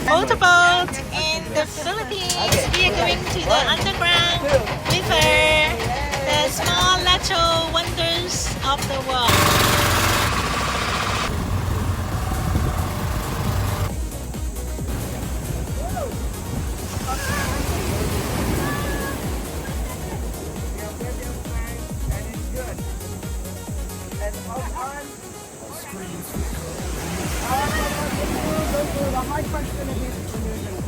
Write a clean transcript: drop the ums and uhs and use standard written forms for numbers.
motorboat in the Philippines. We are going to the underground river, the small natural wonders of the world. The hard part's gonna be